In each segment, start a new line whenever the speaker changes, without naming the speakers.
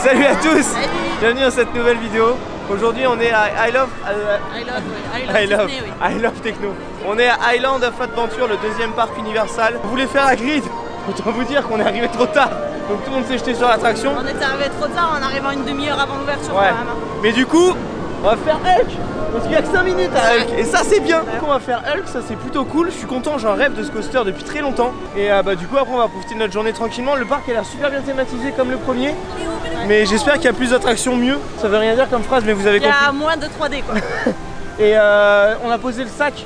Salut à tous.
Salut.
Bienvenue dans cette nouvelle vidéo. Aujourd'hui on est à I Love Techno. On est à Island of Adventure, le deuxième parc Universal. On voulait faire la grid. Autant vous dire qu'on est arrivé trop tard. Donc tout le monde s'est jeté sur l'attraction.
On est arrivé trop tard en arrivant une demi-heure avant l'ouverture.
Ouais.
Quand même.
Mais du coup, on va faire Hulk. Parce qu'il y a que 5 minutes à Hulk. Et ça c'est bien. Du coup on va faire Hulk, ça c'est plutôt cool. Je suis content, j'en rêve de ce coaster depuis très longtemps. Et du coup après on va profiter de notre journée tranquillement. Le parc a l'air super bien thématisé comme le premier. Mais j'espère qu'il y a plus d'attractions mieux. Ça veut rien dire comme phrase mais vous avez compris.
Il y a moins de 3D quoi.
Et on a posé le sac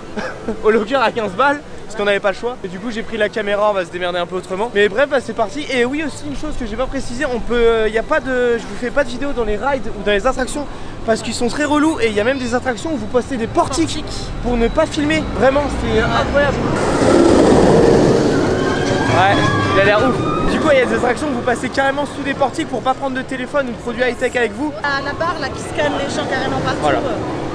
au locker à 15 balles. Parce qu'on n'avait pas le choix. Et du coup j'ai pris la caméra, on va se démerder un peu autrement. Mais bref bah, c'est parti. Et oui aussi une chose que j'ai pas précisé, on peut. Y a pas de. Je vous fais pas de vidéo dans les rides ou dans les attractions. Parce qu'ils sont très relous et il y a même des attractions où vous postez des portiques pour ne pas filmer. Vraiment c'est incroyable. Ouais, il a l'air ouf. Du coup il y a des attractions où vous passez carrément sous des portiques pour pas prendre de téléphone ou de produits high-tech avec vous.
À la barre là qui scanne les gens carrément partout.
Voilà.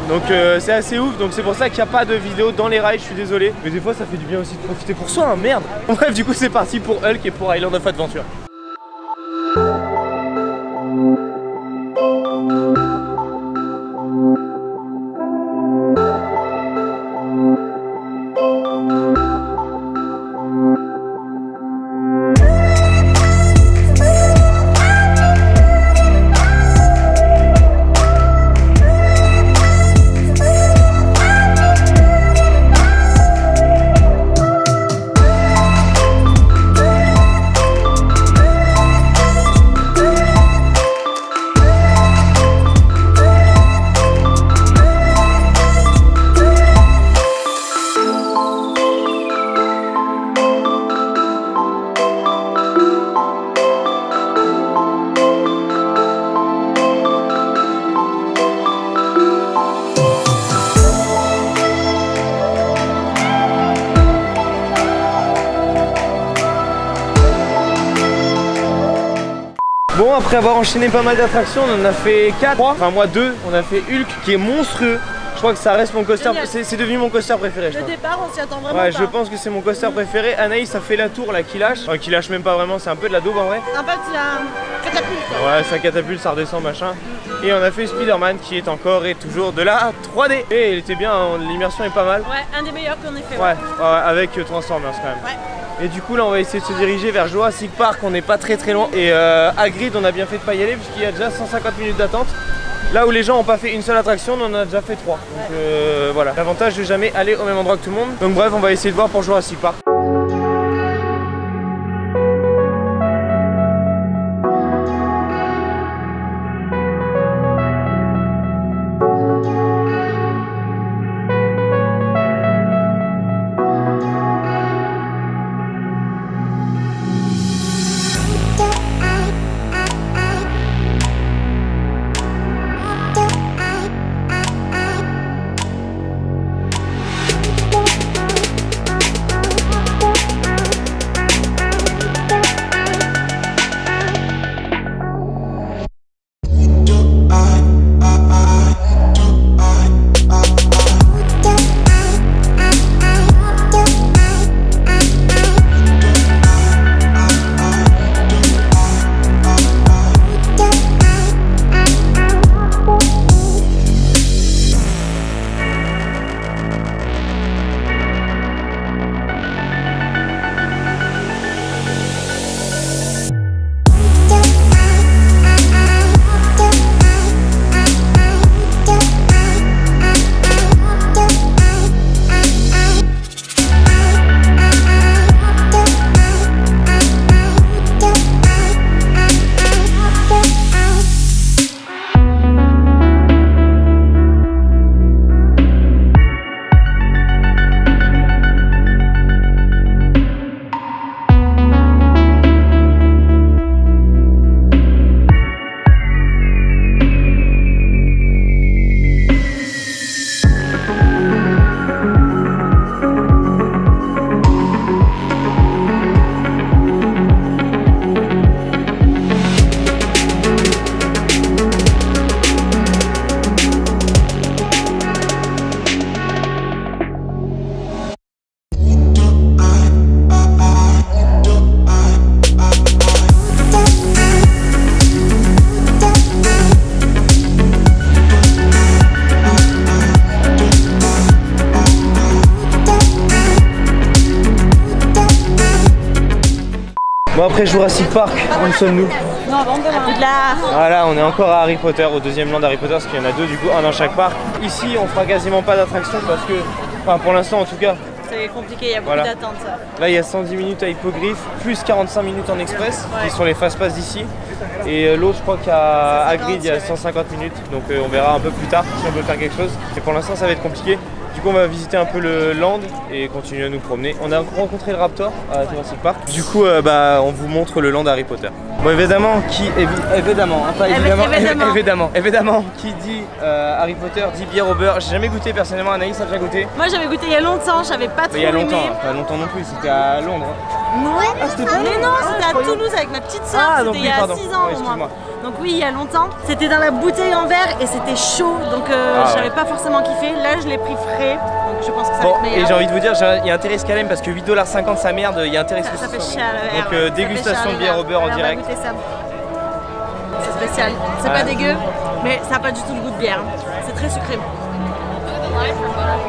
Donc c'est assez ouf, donc c'est pour ça qu'il n'y a pas de vidéo dans les rides, je suis désolé. Mais des fois ça fait du bien aussi de profiter pour soi, hein, merde. Bref du coup c'est parti pour Hulk et pour Island of Adventure. Bon, après avoir enchaîné pas mal d'attractions, on en a fait 4, enfin moi 2, on a fait Hulk qui est monstrueux. Je crois que ça reste mon coaster, c'est devenu mon coaster préféré.
Le départ on s'y attend vraiment
pas. Ouais,
pas.
je pense que c'est mon coaster préféré. Anaïs a fait la tour là qui lâche, enfin qui lâche même pas vraiment, c'est un peu de la daube en vrai.
En fait il y a un catapulte quoi.
Ouais, ça catapulte, ça redescend machin. Et on a fait Spider-Man qui est encore et toujours de la 3D. Et il était bien, l'immersion est pas mal.
Ouais, un des meilleurs qu'on ait fait.
Ouais, avec Transformers quand même.
Ouais.
Et du coup là on va essayer de se diriger vers Jurassic Park, on n'est pas très loin. Et à Grid on a bien fait de pas y aller puisqu'il y a déjà 150 minutes d'attente. Là où les gens n'ont pas fait une seule attraction, on en a déjà fait 3. Donc voilà, l'avantage de jamais aller au même endroit que tout le monde. Donc bref on va essayer de voir pour Jurassic Park. Bon après Jurassic Park, où sommes-nous?
Non, Poudlard.
Voilà, on est encore à Harry Potter, au deuxième land d'Harry Potter, parce qu'il y en a deux du coup, un dans chaque parc. Ici on fera quasiment pas d'attraction parce que, enfin pour l'instant en tout cas.
C'est compliqué, il y a beaucoup d'attentes.
Là il y a 110 minutes à Hippogriffe, plus 45 minutes en express, qui sont les fast-pass d'ici. Et l'autre je crois qu'à Hagrid il y a 150 minutes, donc on verra un peu plus tard si on peut faire quelque chose. Et pour l'instant ça va être compliqué. Du coup on va visiter un peu le land et continuer à nous promener. On a rencontré le Raptor à Jurassic Park. Du coup on vous montre le land Harry Potter. Bon évidemment évidemment qui dit Harry Potter dit bière au beurre. J'ai jamais goûté personnellement, Anaïs a déjà goûté.
Moi j'avais goûté il y a longtemps, j'avais pas trop aimé.
Il y a longtemps, pas longtemps non plus, c'était à Londres.
Non, mais non, c'était à Toulouse avec ma petite soeur, c'était il y a 6 ans au moins. Donc oui, il y a longtemps. C'était dans la bouteille en verre et c'était chaud, donc j'avais pas forcément kiffé. Là je l'ai pris frais, donc je pense que ça va être meilleur.
Et j'ai envie de vous dire, il y a intérêt Scalem parce que 8,50$ sa merde, il y a intérêt
ça fait cher le verre.
Donc dégustation de bière au beurre en direct.
C'est spécial, c'est pas dégueu, mais ça n'a pas du tout le goût de bière. C'est très sucré.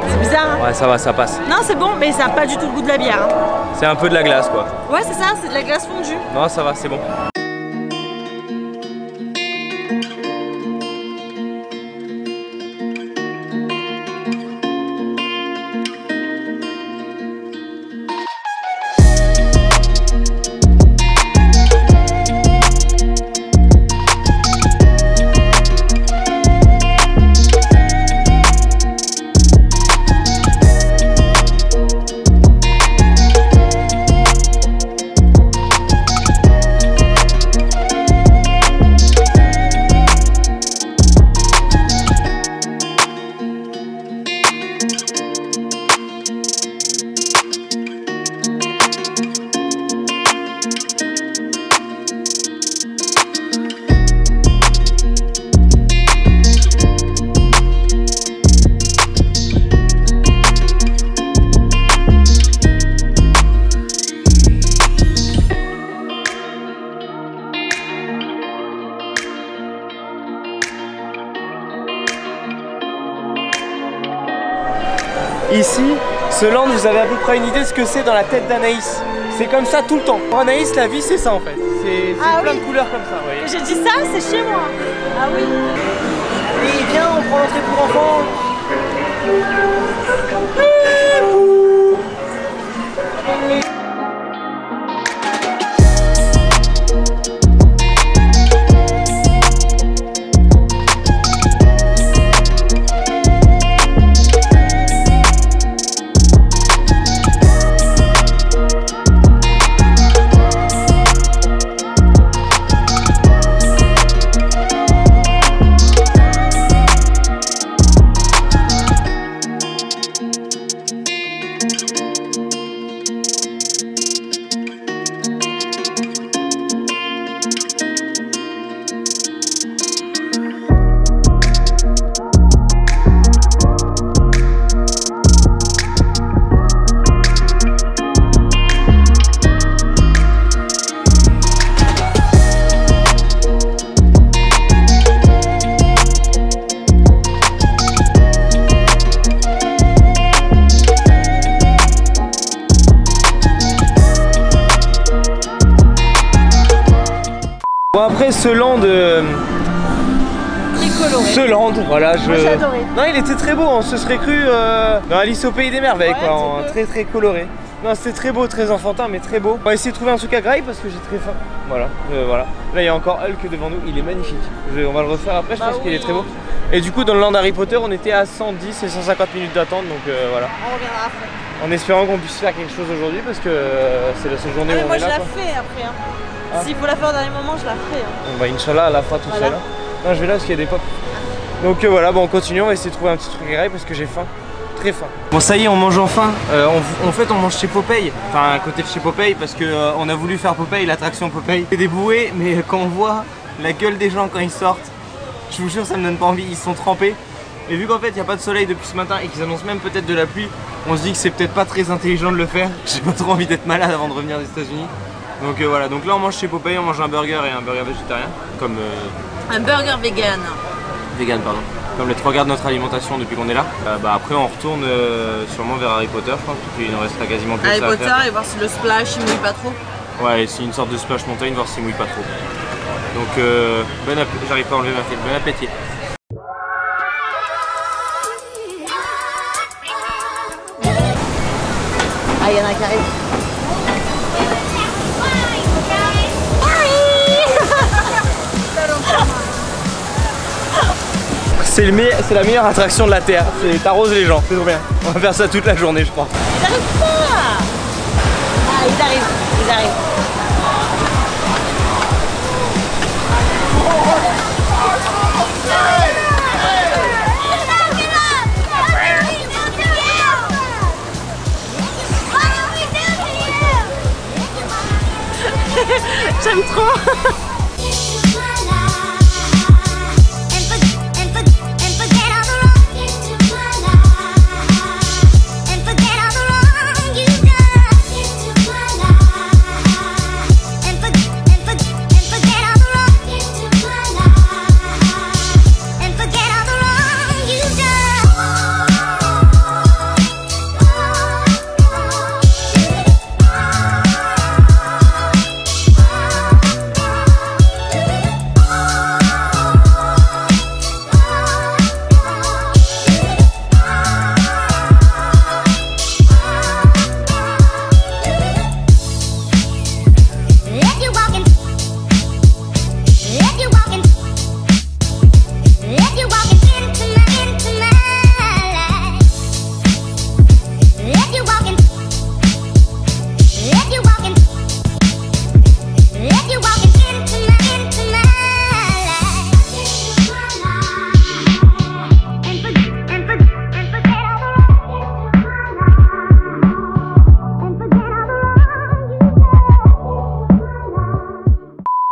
C'est bizarre hein?
Ouais ça va, ça passe.
Non c'est bon, mais ça n'a pas du tout le goût de la bière.
C'est un peu de la glace quoi.
Ouais c'est ça, c'est de la glace fondue.
Non ça va, c'est bon. Ici, ce land, vous avez à peu près une idée de ce que c'est dans la tête d'Anaïs. C'est comme ça tout le temps. Pour Anaïs, la vie, c'est ça en fait. C'est plein de couleurs comme ça.
J'ai dit ça, c'est chez moi. Ah oui.
Et viens, on prend l'entrée pour enfants. Bon après ce land, voilà,
moi j'ai adoré.
Non il était très beau, on se serait cru dans Alice au pays des merveilles quoi, très coloré. Non c'était très beau, très enfantin mais très beau. On va essayer de trouver un truc à graille parce que j'ai très faim. Voilà, voilà. Là il y a encore Hulk devant nous, il est magnifique. On va le refaire après, je pense qu'il est très beau. Et du coup dans le land Harry Potter on était à 110 et 150 minutes d'attente donc voilà.
On reviendra après.
En espérant qu'on puisse faire quelque chose aujourd'hui parce que c'est la seule journée où on
moi
est là.
Moi je la fais après hein. S'il faut la faire au dernier moment, je la ferai. Hein.
Bon bah Inch'Allah, à la fin tout seul. Non, je vais là parce qu'il y a des pop. Donc voilà, bon on continue, on va essayer de trouver un petit truc à graille parce que j'ai faim. Très faim. Bon ça y est, on mange enfin. En fait on mange chez Popeye. Enfin à côté de chez Popeye parce que on a voulu faire Popeye, l'attraction Popeye. C'est des bouées, mais quand on voit la gueule des gens quand ils sortent, je vous jure ça me donne pas envie, ils sont trempés. Et vu qu'en fait il n'y a pas de soleil depuis ce matin et qu'ils annoncent même peut-être de la pluie, on se dit que c'est peut-être pas très intelligent de le faire. J'ai pas trop envie d'être malade avant de revenir des États-Unis. Donc voilà, donc là on mange chez Popeye, on mange un burger et un burger végétarien. Comme
un burger vegan.
Vegan pardon. Comme les trois quarts de notre alimentation depuis qu'on est là. Après on retourne sûrement vers Harry Potter je pense, parce qu'il nous restera quasiment plus
Harry
à
Potter
faire.
et voir si le splash il mouille pas trop.
Ouais, c'est une sorte de splash montagne, voir s'il mouille pas trop. Donc, j'arrive pas à enlever ma tête. Bon appétit.
Ah, il y en a qui arrivent.
C'est la meilleure attraction de la Terre. T'arroses les gens, c'est trop bien. On va faire ça toute la journée, je crois.
Ils arrivent pas. Ah, ils arrivent. J'aime trop.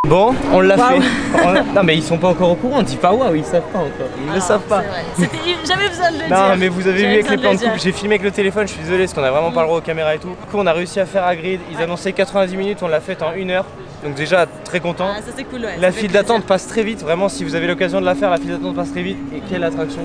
Bon, on l'a fait. Non mais ils sont pas encore au courant, on dit pas waouh, ils savent pas encore. Ils ne savent pas.
J'avais besoin de le dire.
Non mais vous avez vu avec les plans de coupe, j'ai filmé avec le téléphone, je suis désolé parce qu'on a vraiment pas le droit aux caméras et tout. Du coup on a réussi à faire à grid, ils annonçaient 90 minutes, on l'a fait en 1 heure. Donc déjà très content.
Ah, ça c'est cool, ouais.
La file d'attente passe très vite, vraiment si vous avez l'occasion de la faire, la file d'attente passe très vite. Et quelle attraction.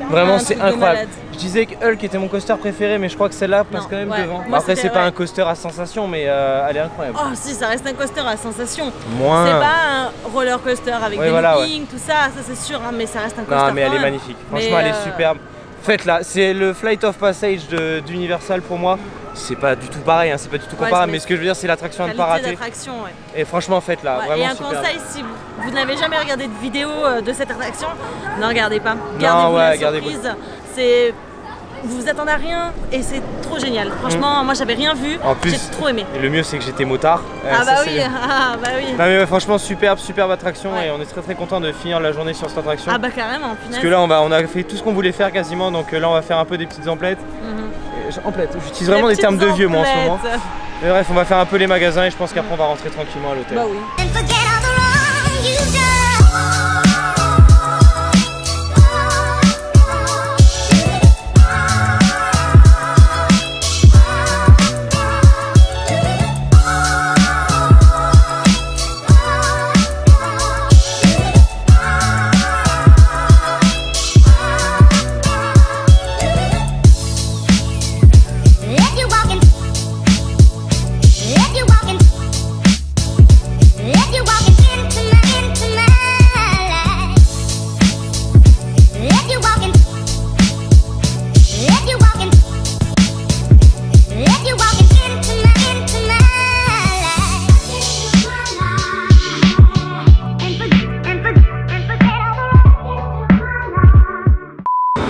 Vraiment c'est incroyable. Je disais que Hulk était mon coaster préféré mais je crois que celle-là passe quand même devant. Après c'est pas un coaster à sensation mais elle est incroyable.
Oh si, ça reste un coaster à sensation.
Moins.
C'est pas un roller coaster avec des loopings, tout ça c'est sûr hein, mais ça reste un coaster.
Non mais elle est magnifique, franchement elle est superbe. Faites-la, c'est le Flight of Passage d'Universal pour moi. C'est pas du tout pareil, hein, c'est pas du tout comparable, mais ce que je veux dire c'est l'attraction à ne pas rater. Et franchement faites-la, vraiment
et un
superbe.
conseil, si vous n'avez jamais regardé de vidéo de cette attraction, ne regardez pas. Gardez-vous la surprise. C'est... Vous vous attendez à rien et c'est trop génial. Franchement, moi j'avais rien vu, j'ai trop aimé.
Et le mieux c'est que j'étais motard.
Ah bah oui.
Non mais ouais, franchement superbe attraction et on est très content de finir la journée sur cette attraction.
Ah bah carrément, punaise.
Parce que là on a fait tout ce qu'on voulait faire quasiment, donc là on va faire un peu des petites emplettes. Emplettes, j'utilise vraiment des termes de vieux moi en ce moment. Mais bref, on va faire un peu les magasins et je pense qu'après on va rentrer tranquillement à l'hôtel.
Bah oui.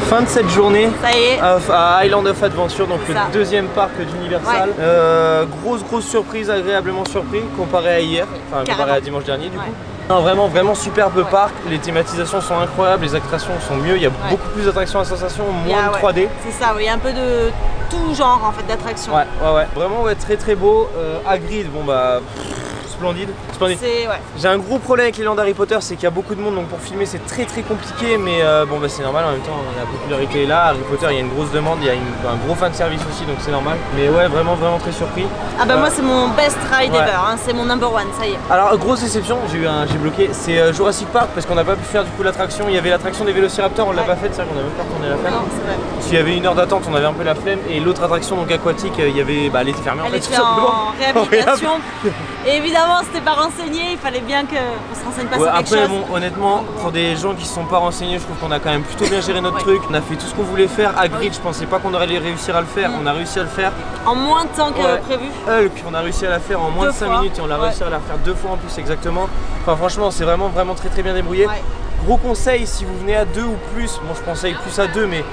Fin de cette journée
ça y est.
À Island of Adventure, donc le deuxième parc d'Universal. Grosse surprise, agréablement surpris comparé à hier, enfin comparé à dimanche dernier du coup. Non, vraiment superbe parc, les thématisations sont incroyables, les attractions sont mieux, il y a beaucoup plus d'attractions à sensation, moins de 3D.
C'est ça, il y a un peu de tout genre en fait d'attractions.
Ouais, vraiment très beau. Hagrid, bon bah splendide. J'ai un gros problème avec les lands Harry Potter, c'est qu'il y a beaucoup de monde, donc pour filmer c'est très compliqué, mais bon bah c'est normal, en même temps la popularité est là. Harry Potter, il y a une grosse demande, il y a un gros fan service aussi, donc c'est normal. Mais ouais, vraiment très surpris.
Ah bah moi c'est mon best ride ever, hein, c'est mon number one, ça y est.
Alors grosse déception, j'ai bloqué, c'est Jurassic Park parce qu'on n'a pas pu faire du coup l'attraction. Il y avait l'attraction des Vélociraptors, on l'a pas faite, c'est vrai qu'on a même pas retourné la flemme. S'il y avait une heure d'attente, on avait un peu la flemme, et l'autre attraction donc aquatique, il y avait, elle était fermée en fait.
Elle était en réhabilitation. Et évidemment, c'était pas renseigné, il fallait bien qu'on se renseigne pas sur quelque chose.
Après, bon, honnêtement, pour des gens qui se sont pas renseignés, je trouve qu'on a quand même plutôt bien géré notre truc. On a fait tout ce qu'on voulait faire. Hagrid, je pensais pas qu'on aurait réussi à le faire. On a réussi à le faire.
En moins de temps que prévu.
Hulk, on a réussi à la faire en moins de 5 minutes et on a réussi à la faire 2 fois en plus exactement. Enfin, franchement, c'est vraiment très bien débrouillé. Gros conseil, si vous venez à 2 ou plus, bon je conseille plus à 2, mais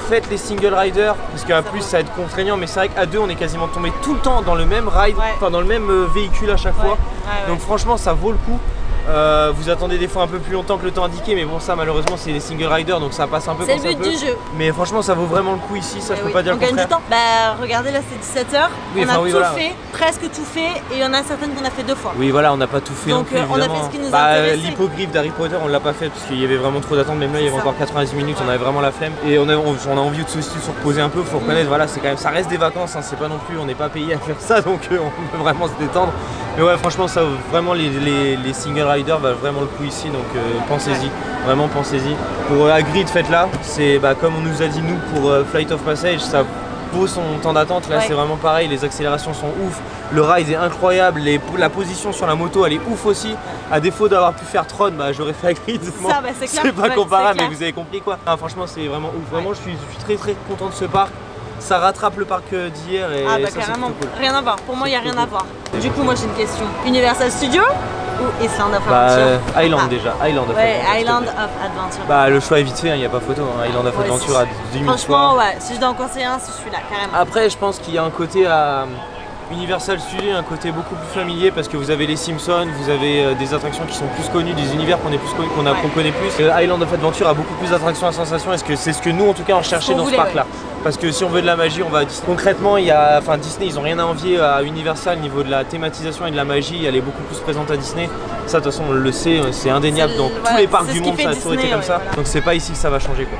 faites les single riders parce qu'à plus ça va être contraignant, mais c'est vrai qu'à 2 on est quasiment tombé tout le temps dans le même ride, enfin dans le même véhicule à chaque fois, donc franchement ça vaut le coup. Vous attendez des fois un peu plus longtemps que le temps indiqué, mais bon ça malheureusement c'est des single riders donc ça passe un peu comme ça.
C'est le but du jeu.
Mais franchement ça vaut vraiment le coup ici, ça je peux pas dire le contraire.
On gagne du temps. Bah regardez là c'est 17 h, on a tout fait, presque tout fait, et il y en a certaines qu'on a fait 2 fois.
Oui voilà, on n'a pas tout fait
donc
non plus,
on a fait ce qui nous intéressait.
L'hippogriffe d'Harry Potter on l'a pas fait parce qu'il y avait vraiment trop d'attente, même là il y avait encore 90 minutes, on avait vraiment la flemme. Et on a envie de se reposer un peu, faut reconnaître, voilà c'est quand même, ça reste des vacances, hein, c'est pas non plus, on n'est pas payé à faire ça, donc on peut vraiment se détendre. Mais ouais franchement ça vraiment les single riders valent vraiment le coup ici, donc pensez-y, vraiment pensez-y. Pour Hagrid faites-la, c'est comme on nous a dit nous pour Flight of Passage, ça vaut son temps d'attente, là c'est vraiment pareil, les accélérations sont ouf, le ride est incroyable, la position sur la moto elle est ouf aussi, à défaut d'avoir pu faire Tron, j'aurais fait Hagrid, c'est pas comparable mais vous avez compris quoi. Ah, franchement c'est vraiment ouf, vraiment je suis très content de ce parc. Ça rattrape le parc d'hier et ça,
carrément,
cool.
Rien à voir, pour moi il n'y a rien à voir. Du coup moi j'ai une question, Universal Studios ou Island of Adventure?
Island déjà, Island of Adventure.
Island of Adventure.
Le choix est vite fait, il n'y a pas photo, hein. Island of Adventure à 10 000
franchement si je dois en conseiller un, c'est celui-là carrément.
Après je pense qu'il y a un côté à Universal Studios, un côté beaucoup plus familier parce que vous avez les Simpsons, vous avez des attractions qui sont plus connues, des univers qu'on connaît plus. Island of Adventure a beaucoup plus d'attractions à sensation, et c'est ce que nous en tout cas on recherchait dans ce parc là. Parce que si on veut de la magie, on va à Disney. Concrètement, Disney, ils ont rien à envier à Universal au niveau de la thématisation et de la magie. Elle est beaucoup plus présente à Disney. Ça, de toute façon, on le sait, c'est indéniable. Dans tous les parcs du monde, ça a toujours été comme ça. Donc, c'est pas ici que ça va changer, quoi.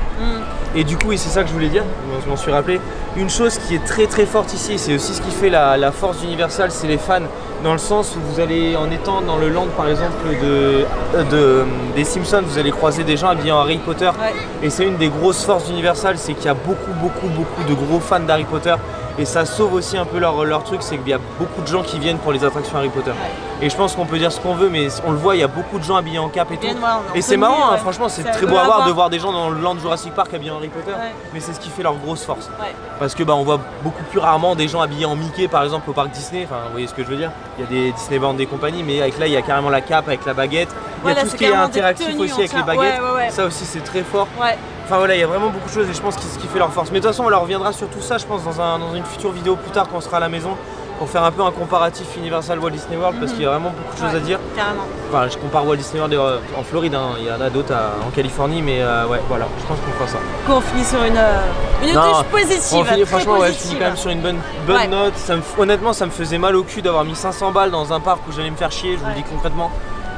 Et du coup, c'est ça que je voulais dire. Je m'en suis rappelé. Une chose qui est très forte ici, c'est aussi ce qui fait la force d'Universal, c'est les fans. Dans le sens où vous allez, en étant dans le land par exemple des Simpsons, vous allez croiser des gens habillés en Harry Potter. Et c'est une des grosses forces d'Universal, c'est qu'il y a beaucoup de gros fans d'Harry Potter. Et ça sauve aussi un peu leur truc, c'est qu'il y a beaucoup de gens qui viennent pour les attractions Harry Potter. Et je pense qu'on peut dire ce qu'on veut, mais on le voit, il y a beaucoup de gens habillés en cap et tout. Et c'est marrant, hein, franchement, c'est très beau à voir de voir des gens dans le land Jurassic Park habillés en Harry Potter. Mais c'est ce qui fait leur grosse force. Parce que on voit beaucoup plus rarement des gens habillés en Mickey par exemple au parc Disney. Enfin, vous voyez ce que je veux dire. Il y a des Disneyland des compagnies, mais avec là, il y a carrément la cape avec la baguette. Il y a tout ce qui est interactif aussi avec les baguettes. Ça aussi, c'est très fort. Enfin voilà, il y a vraiment beaucoup de choses et je pense que c'est ce qui fait leur force. Mais de toute façon, on leur reviendra sur tout ça, je pense, dans une future vidéo plus tard quand on sera à la maison, pour faire un peu un comparatif Universal Walt Disney World, parce qu'il y a vraiment beaucoup de choses à dire.
Carrément.
Enfin, je compare Walt Disney World en Floride, hein. Il y en a d'autres en Californie, mais ouais, voilà, je pense qu'on fera ça.
On finit sur une touche positive.
Franchement, je finis quand même sur une bonne note. Honnêtement, ça me faisait mal au cul d'avoir mis 500 balles dans un parc où j'allais me faire chier, je vous le dis concrètement.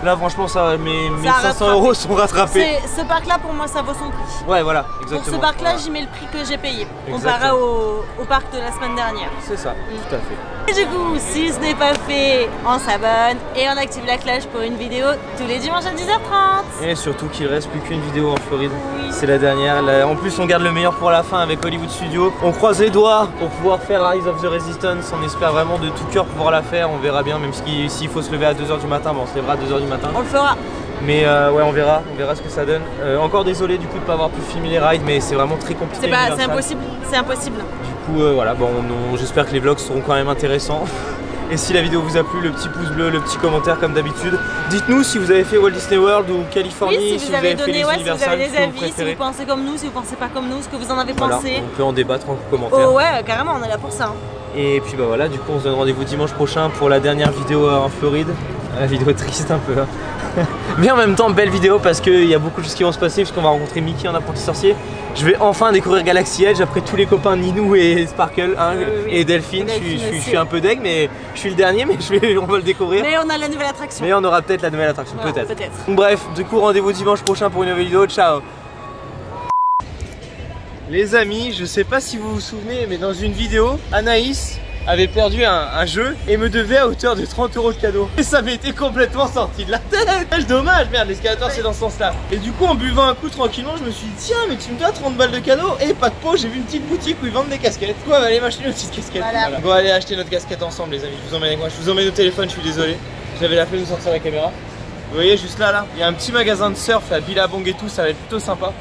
Là franchement mes 500 € sont rattrapés.
Ce parc là pour moi ça vaut son prix.
Ouais voilà, exactement.
Pour ce parc là j'y mets le prix que j'ai payé. Comparé au parc de la semaine dernière.
C'est ça, tout à fait.
Et du coup si ce n'est pas fait, on s'abonne et on active la cloche pour une vidéo tous les dimanches à 10h30.
Et surtout qu'il reste plus qu'une vidéo en Floride. C'est la dernière. En plus on garde le meilleur pour la fin avec Hollywood Studios. On croise les doigts pour pouvoir faire Rise of the Resistance. On espère vraiment de tout cœur pouvoir la faire. On verra bien, même s'il faut se lever à 2h du matin, on se lèvera à 2h du matin.
On le fera.
Mais ouais, on verra ce que ça donne. Encore désolé du coup de ne pas avoir pu filmer les rides, mais c'est vraiment très compliqué.
C'est impossible, c'est impossible.
Du coup voilà, j'espère que les vlogs seront quand même intéressants. Et si la vidéo vous a plu, le petit pouce bleu, le petit commentaire comme d'habitude. Dites-nous si vous avez fait Walt Disney World ou Californie,
si vous avez
fait les Universal,
si vous avez des avis, si vous pensez comme nous, si vous pensez pas comme nous, ce que vous en avez pensé.
On peut en débattre en commentaire.
Oh ouais, carrément, on est là pour ça.
Et puis voilà, du coup on se donne rendez-vous dimanche prochain pour la dernière vidéo en Floride. La vidéo triste un peu. Mais en même temps, belle vidéo parce qu'il y a beaucoup de choses qui vont se passer puisqu'on va rencontrer Mickey en apprenti sorcier. Je vais enfin découvrir Galaxy Edge après tous les copains Ninou et Sparkle hein, et Delphine. Je suis un peu deg, mais je suis le dernier, mais on va le découvrir.
Mais on a la nouvelle attraction.
Mais on aura peut-être la nouvelle attraction,
voilà,
peut-être. Bref, du coup, rendez-vous dimanche prochain pour une nouvelle vidéo. Ciao. Les amis, je sais pas si vous vous souvenez, mais dans une vidéo, Anaïs avait perdu un jeu et me devait à hauteur de 30 € de cadeau. Et ça m'était complètement sorti de la tête. Dommage, merde, l'escalator c'est dans ce sens là. Et du coup en buvant un coup tranquillement, je me suis dit tiens mais tu me dois 30 balles de cadeau. Et pas de peau, j'ai vu une petite boutique où ils vendent des casquettes. Quoi, on va aller m'acheter une petite casquette. Voilà. On va aller acheter notre casquette ensemble les amis. Je vous emmène avec moi, je vous emmène au téléphone, je suis désolé. J'avais la flemme de sortir la caméra. Vous voyez juste là, il y a un petit magasin de surf à Billabong et tout, ça va être plutôt sympa.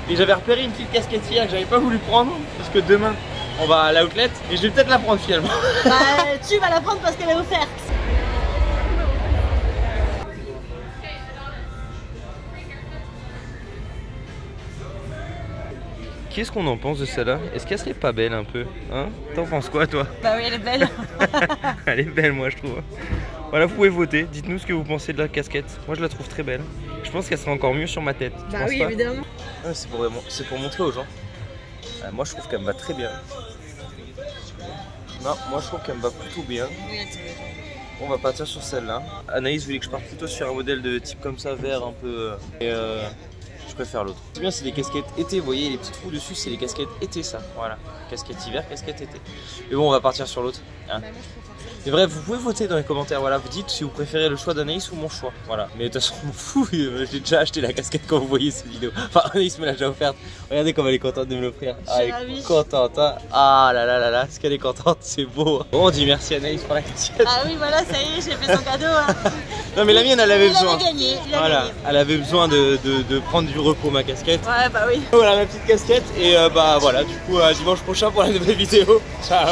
Et j'avais repéré une petite casquette hier que j'avais pas voulu prendre parce que demain on va à l'outlet et je vais peut-être la prendre finalement.
Bah tu vas la prendre parce qu'elle est offerte.
Qu'est-ce qu'on en pense de celle-là? Est-ce qu'elle serait pas belle un peu? Hein? T'en penses quoi toi?
Bah oui elle est belle.
Elle est belle moi je trouve. Voilà, vous pouvez voter, dites-nous ce que vous pensez de la casquette. Moi je la trouve très belle. Je pense qu'elle serait encore mieux sur ma tête.
Bah oui pas évidemment.
C'est pour montrer aux gens. Moi je trouve qu'elle me va très bien. Non, moi je trouve qu'elle me va plutôt bien. On va partir sur celle-là. Anaïs voulait que je parte plutôt sur un modèle de type comme ça, vert un peu. Je préfère l'autre. C'est bien, c'est des casquettes été. Vous voyez les petits trous dessus, c'est les casquettes été ça. Voilà. Casquette hiver, casquette été. Mais bon, on va partir sur l'autre. Hein. Mais bref, vous pouvez voter dans les commentaires. Voilà, vous dites si vous préférez le choix d'Anaïs ou mon choix. Voilà. Mais de toute façon, je m'en fous. J'ai déjà acheté la casquette quand vous voyez cette vidéo. Enfin, Anaïs me l'a déjà offerte. Regardez comme elle est contente de me l'offrir. Ah, elle est contente. Hein. Ah là là là là, ce qu'elle est contente, c'est beau. Bon, on dit merci Anaïs pour la casquette.
Ah oui, voilà, ça y est, j'ai fait son cadeau. Hein.
Non, mais la mienne, elle avait besoin.
Gagné,
voilà, elle avait besoin de prendre du repos, ma casquette.
Ouais, bah oui.
Voilà ma petite casquette. Et bah voilà, du coup, dimanche prochain pour la nouvelle vidéo. Ciao.